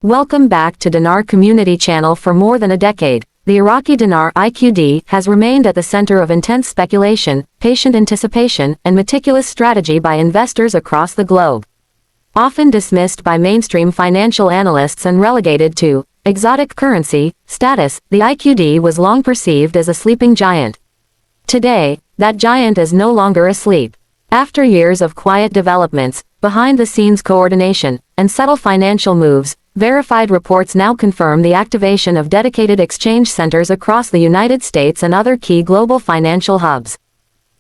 Welcome back to Dinar Community Channel. For more than a decade, the Iraqi Dinar IQD has remained at the center of intense speculation, patient anticipation, and meticulous strategy by investors across the globe. Often dismissed by mainstream financial analysts and relegated to exotic currency status, the IQD was long perceived as a sleeping giant. Today, that giant is no longer asleep. After years of quiet developments, behind-the-scenes coordination, and subtle financial moves, verified reports now confirm the activation of dedicated exchange centers across the United States and other key global financial hubs.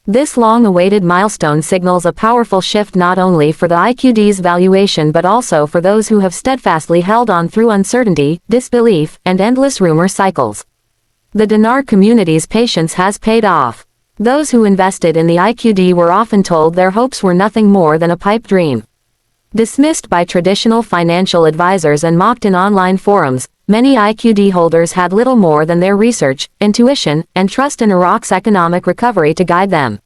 This long-awaited milestone signals a powerful shift not only for the IQD's valuation but also for those who have steadfastly held on through uncertainty, disbelief, and endless rumor cycles. The Dinar community's patience has paid off. Those who invested in the IQD were often told their hopes were nothing more than a pipe dream. Dismissed by traditional financial advisors and mocked in online forums, many IQD holders had little more than their research, intuition, and trust in Iraq's economic recovery to guide them.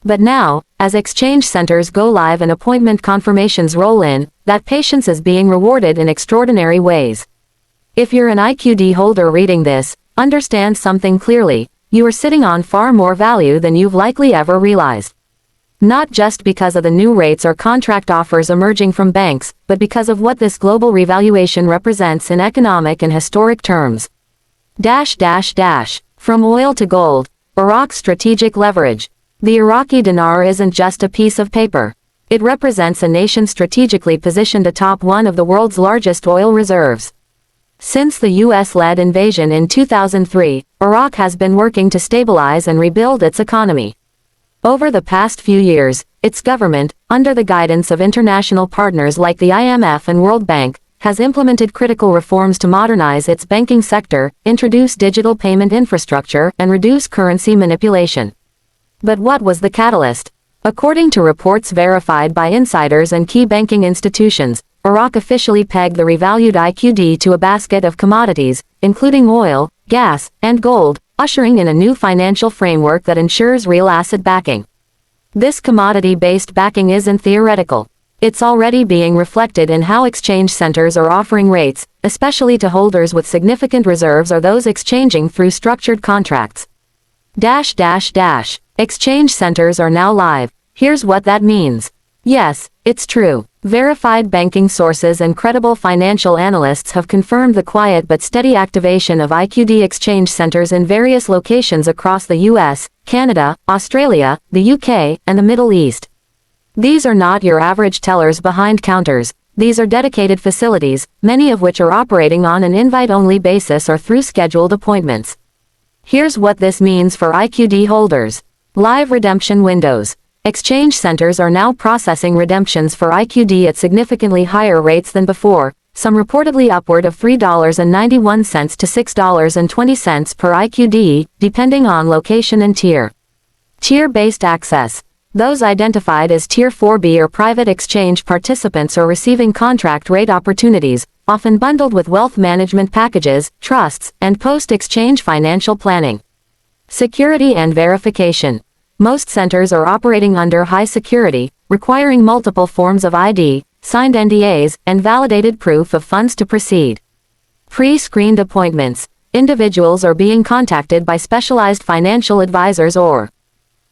But now, as exchange centers go live and appointment confirmations roll in, that patience is being rewarded in extraordinary ways. If you're an IQD holder reading this, understand something clearly: you are sitting on far more value than you've likely ever realized. Not just because of the new rates or contract offers emerging from banks, but because of what this global revaluation represents in economic and historic terms. From oil to gold, Iraq's strategic leverage. The Iraqi dinar isn't just a piece of paper. It represents a nation strategically positioned atop one of the world's largest oil reserves. Since the US-led invasion in 2003, Iraq has been working to stabilize and rebuild its economy. Over the past few years, its government, under the guidance of international partners like the IMF and World Bank, has implemented critical reforms to modernize its banking sector, introduce digital payment infrastructure, and reduce currency manipulation. But what was the catalyst? According to reports verified by insiders and key banking institutions, Iraq officially pegged the revalued IQD to a basket of commodities, including oil, gas, and gold, ushering in a new financial framework that ensures real asset backing. This commodity-based backing isn't theoretical. It's already being reflected in how exchange centers are offering rates, especially to holders with significant reserves or those exchanging through structured contracts. Exchange centers are now live. Here's what that means. Yes, it's true. Verified banking sources and credible financial analysts have confirmed the quiet but steady activation of IQD exchange centers in various locations across the US, Canada, Australia, the UK, and the Middle East. These are not your average tellers behind counters. These are dedicated facilities, many of which are operating on an invite-only basis or through scheduled appointments. Here's what this means for IQD holders. Live redemption windows. Exchange centers are now processing redemptions for IQD at significantly higher rates than before, some reportedly upward of $3.91 to $6.20 per IQD, depending on location and tier. Tier-based access. Those identified as Tier 4B or private exchange participants are receiving contract rate opportunities, often bundled with wealth management packages, trusts, and post-exchange financial planning. Security and verification. Most centers are operating under high security, requiring multiple forms of ID, signed NDAs, and validated proof of funds to proceed. Pre-screened appointments. Individuals are being contacted by specialized financial advisors or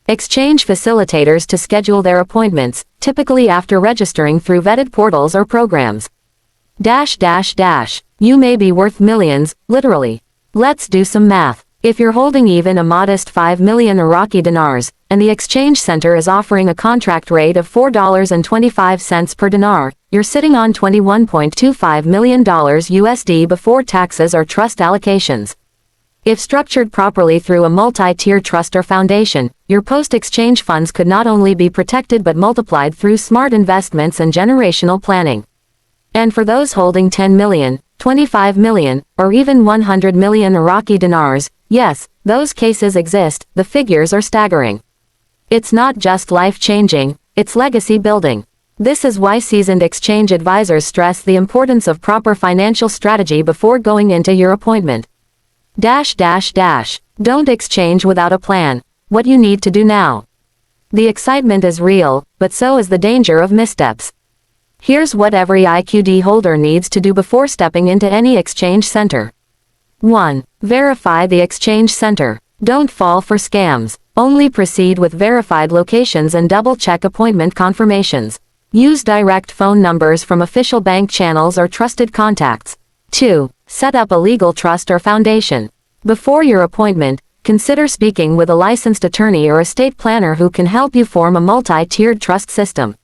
exchange facilitators to schedule their appointments, typically after registering through vetted portals or programs. You may be worth millions, literally. Let's do some math. If you're holding even a modest 5 million Iraqi dinars, and the exchange center is offering a contract rate of $4.25 per dinar, you're sitting on $21.25 million USD before taxes or trust allocations. If structured properly through a multi-tier trust or foundation, your post-exchange funds could not only be protected but multiplied through smart investments and generational planning. And for those holding 10 million, 25 million, or even 100 million Iraqi dinars, yes, those cases exist. The figures are staggering. It's not just life-changing, it's legacy-building. This is why seasoned exchange advisors stress the importance of proper financial strategy before going into your appointment. Don't exchange without a plan. What you need to do now. The excitement is real, but so is the danger of missteps. Here's what every IQD holder needs to do before stepping into any exchange center. 1. Verify the exchange center. Don't fall for scams. Only proceed with verified locations and double-check appointment confirmations. Use direct phone numbers from official bank channels or trusted contacts. 2. Set up a legal trust or foundation. Before your appointment, consider speaking with a licensed attorney or estate planner who can help you form a multi-tiered trust system.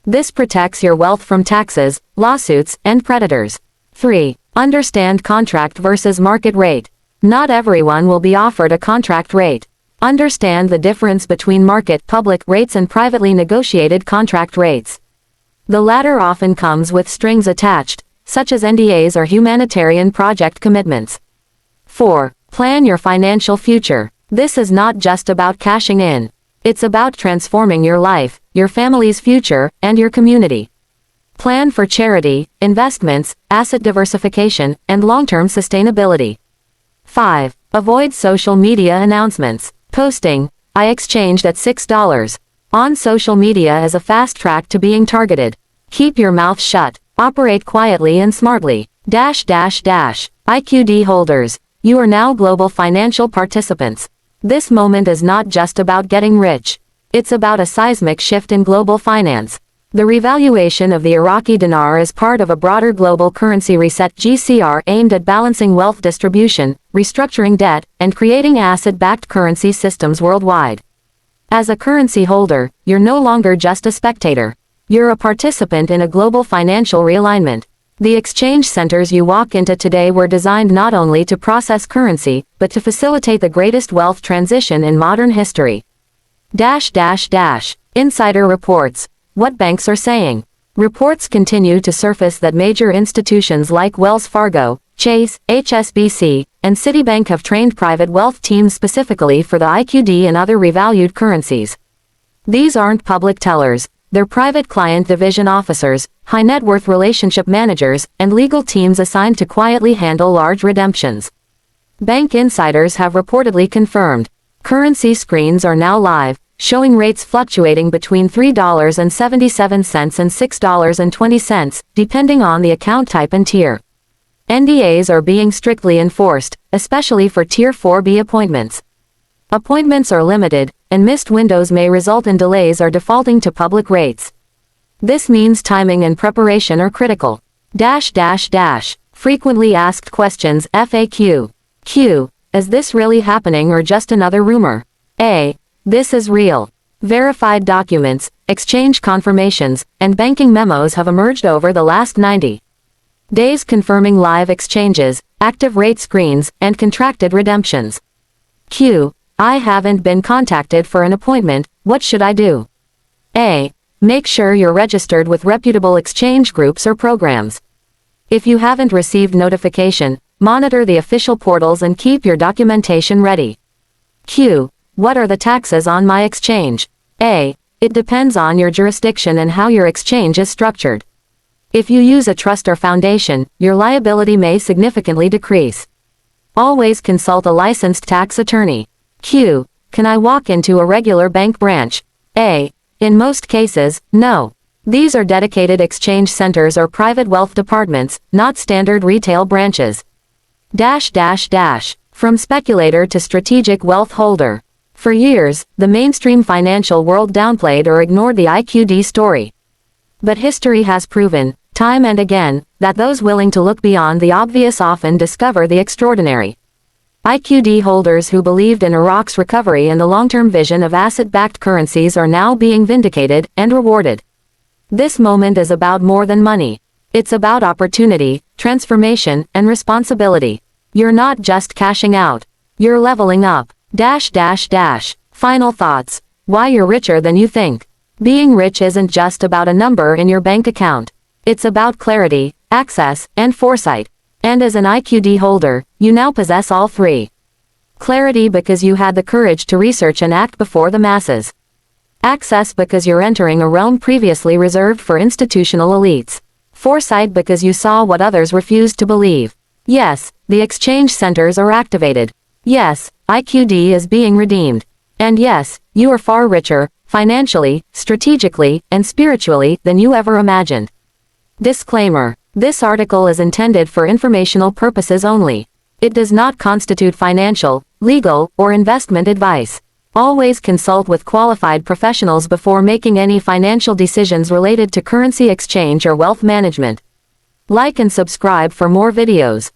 This protects your wealth from taxes, lawsuits, and predators. 3. Understand contract versus market rate. Not everyone will be offered a contract rate. Understand the difference between market public rates and privately negotiated contract rates. The latter often comes with strings attached, such as NDAs or humanitarian project commitments. 4. Plan your financial future. This is not just about cashing in. It's about transforming your life, your family's future, and your community. Plan for charity, investments, asset diversification, and long-term sustainability. 5. Avoid social media announcements. Posting, "I exchanged at $6 on social media is a fast track to being targeted. Keep your mouth shut. Operate quietly and smartly. IQD holders, you are now global financial participants. This moment is not just about getting rich. It's about a seismic shift in global finance. The revaluation of the Iraqi dinar is part of a broader global currency reset (GCR) aimed at balancing wealth distribution, restructuring debt, and creating asset-backed currency systems worldwide. As a currency holder, you're no longer just a spectator. You're a participant in a global financial realignment. The exchange centers you walk into today were designed not only to process currency, but to facilitate the greatest wealth transition in modern history. Insider reports. What banks are saying. Reports continue to surface that major institutions like Wells Fargo, Chase, HSBC, and Citibank have trained private wealth teams specifically for the IQD and other revalued currencies. These aren't public tellers, they're private client division officers, high net worth relationship managers, and legal teams assigned to quietly handle large redemptions. Bank insiders have reportedly confirmed. Currency screens are now live, showing rates fluctuating between $3.77 and $6.20, depending on the account type and tier. NDAs are being strictly enforced, especially for Tier 4B appointments. Appointments are limited, and missed windows may result in delays or defaulting to public rates. This means timing and preparation are critical. Frequently asked questions (FAQ). Q. Is this really happening or just another rumor? A. This is real. Verified documents, exchange confirmations, and banking memos have emerged over the last 90 days confirming live exchanges, active rate screens, and contracted redemptions. Q. I haven't been contacted for an appointment, what should I do? A. Make sure you're registered with reputable exchange groups or programs. If you haven't received notification, monitor the official portals and keep your documentation ready. Q. What are the taxes on my exchange? A. It depends on your jurisdiction and how your exchange is structured. If you use a trust or foundation, your liability may significantly decrease. Always consult a licensed tax attorney. Q. Can I walk into a regular bank branch? A. In most cases, no. These are dedicated exchange centers or private wealth departments, not standard retail branches. From speculator to strategic wealth holder. For years, the mainstream financial world downplayed or ignored the IQD story. But history has proven, time and again, that those willing to look beyond the obvious often discover the extraordinary. IQD holders who believed in Iraq's recovery and the long-term vision of asset-backed currencies are now being vindicated and rewarded. This moment is about more than money. It's about opportunity, transformation, and responsibility. You're not just cashing out. You're leveling up. Final thoughts. Why you're richer than you think. Being rich isn't just about a number in your bank account. It's about clarity, access, and foresight. And as an IQD holder, you now possess all three. Clarity because you had the courage to research and act before the masses. Access because you're entering a realm previously reserved for institutional elites. Foresight because you saw what others refused to believe. Yes, the exchange centers are activated. Yes, IQD is being redeemed. And yes, you are far richer, financially, strategically, and spiritually, than you ever imagined. Disclaimer. This article is intended for informational purposes only. It does not constitute financial, legal, or investment advice. Always consult with qualified professionals before making any financial decisions related to currency exchange or wealth management. Like and subscribe for more videos.